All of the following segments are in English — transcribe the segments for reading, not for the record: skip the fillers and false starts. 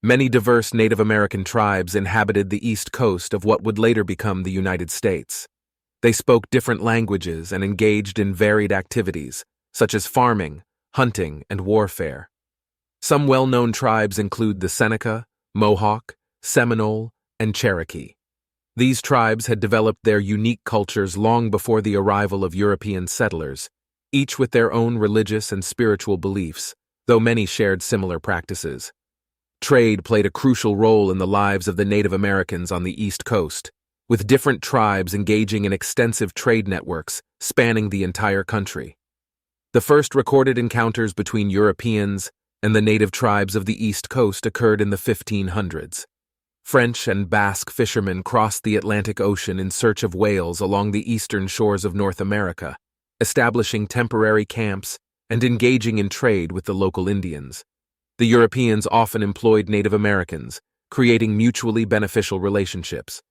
Many diverse Native American tribes inhabited the east coast of what would later become the United States. They spoke different languages and engaged in varied activities, such as farming, hunting, and warfare. Some well-known tribes include the Seneca, Mohawk, Seminole, and Cherokee. These tribes had developed their unique cultures long before the arrival of European settlers, each with their own religious and spiritual beliefs, though many shared similar practices. Trade played a crucial role in the lives of the Native Americans on the East Coast, with different tribes engaging in extensive trade networks spanning the entire country. The first recorded encounters between Europeans and the native tribes of the East Coast occurred in the 1500s. French and Basque fishermen crossed the Atlantic Ocean in search of whales along the eastern shores of North America, establishing temporary camps and engaging in trade with the local Indians. The Europeans often employed Native Americans, creating mutually beneficial relationships.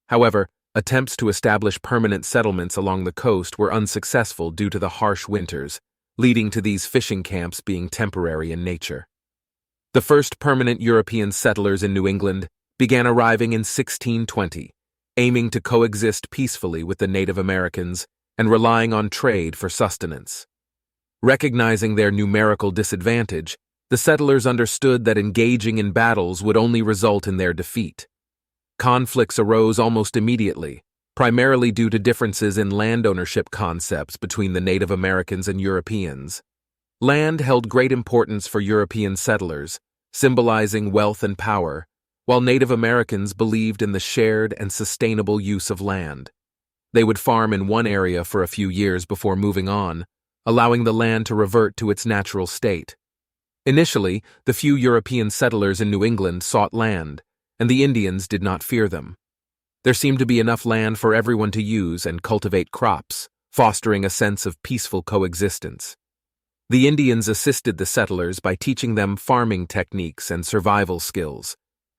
However, attempts to establish permanent settlements along the coast were unsuccessful due to the harsh winters, leading to these fishing camps being temporary in nature. The first permanent European settlers in New England began arriving in 1620, aiming to coexist peacefully with the Native Americans and relying on trade for sustenance. Recognizing their numerical disadvantage, the settlers understood that engaging in battles would only result in their defeat. Conflicts arose almost immediately, primarily due to differences in land ownership concepts between the Native Americans and Europeans. Land held great importance for European settlers, symbolizing wealth and power, while Native Americans believed in the shared and sustainable use of land. They would farm in one area for a few years before moving on, allowing the land to revert to its natural state. Initially, the few European settlers in New England sought land, and the Indians did not fear them. There seemed to be enough land for everyone to use and cultivate crops, fostering a sense of peaceful coexistence. The Indians assisted the settlers by teaching them farming techniques and survival skills.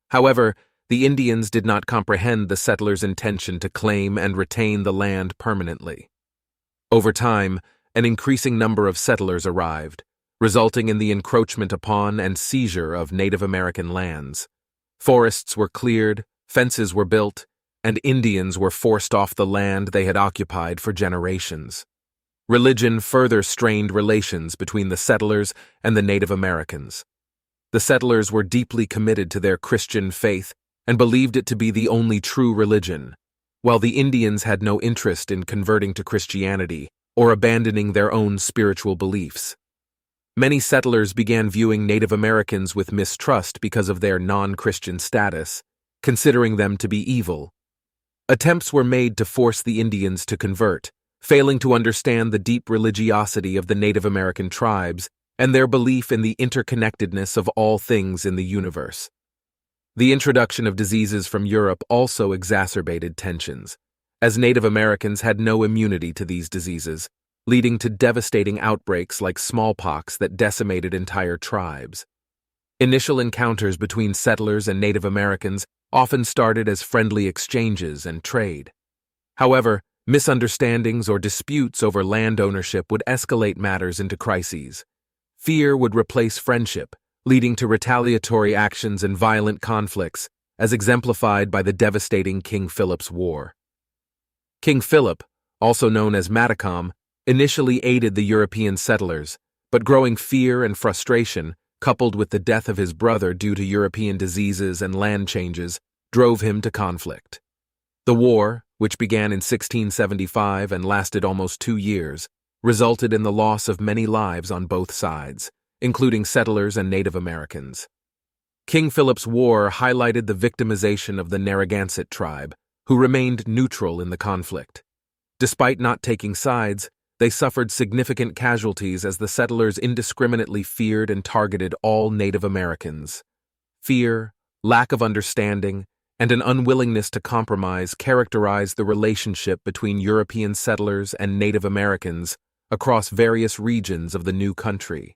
However, the Indians did not comprehend the settlers' intention to claim and retain the land permanently. Over time, an increasing number of settlers arrived, resulting in the encroachment upon and seizure of Native American lands. Forests were cleared, fences were built, and Indians were forced off the land they had occupied for generations. Religion further strained relations between the settlers and the Native Americans. The settlers were deeply committed to their Christian faith and believed it to be the only true religion, while the Indians had no interest in converting to Christianity or abandoning their own spiritual beliefs. Many settlers began viewing Native Americans with mistrust because of their non-Christian status, considering them to be evil. Attempts were made to force the Indians to convert, failing to understand the deep religiosity of the Native American tribes and their belief in the interconnectedness of all things in the universe. The introduction of diseases from Europe also exacerbated tensions, as Native Americans had no immunity to these diseases, leading to devastating outbreaks like smallpox that decimated entire tribes. Initial encounters between settlers and Native Americans often started as friendly exchanges and trade. However, misunderstandings or disputes over land ownership would escalate matters into crises. Fear would replace friendship, leading to retaliatory actions and violent conflicts, as exemplified by the devastating King Philip's War. King Philip, also known as Matacom, initially aided the European settlers, but growing fear and frustration, coupled with the death of his brother due to European diseases and land changes, drove him to conflict. The war, which began in 1675 and lasted almost 2 years, resulted in the loss of many lives on both sides, including settlers and Native Americans. King Philip's War highlighted the victimization of the Narragansett tribe, who remained neutral in the conflict. Despite not taking sides, they suffered significant casualties as the settlers indiscriminately feared and targeted all Native Americans. Fear, lack of understanding, and an unwillingness to compromise characterized the relationship between European settlers and Native Americans across various regions of the new country.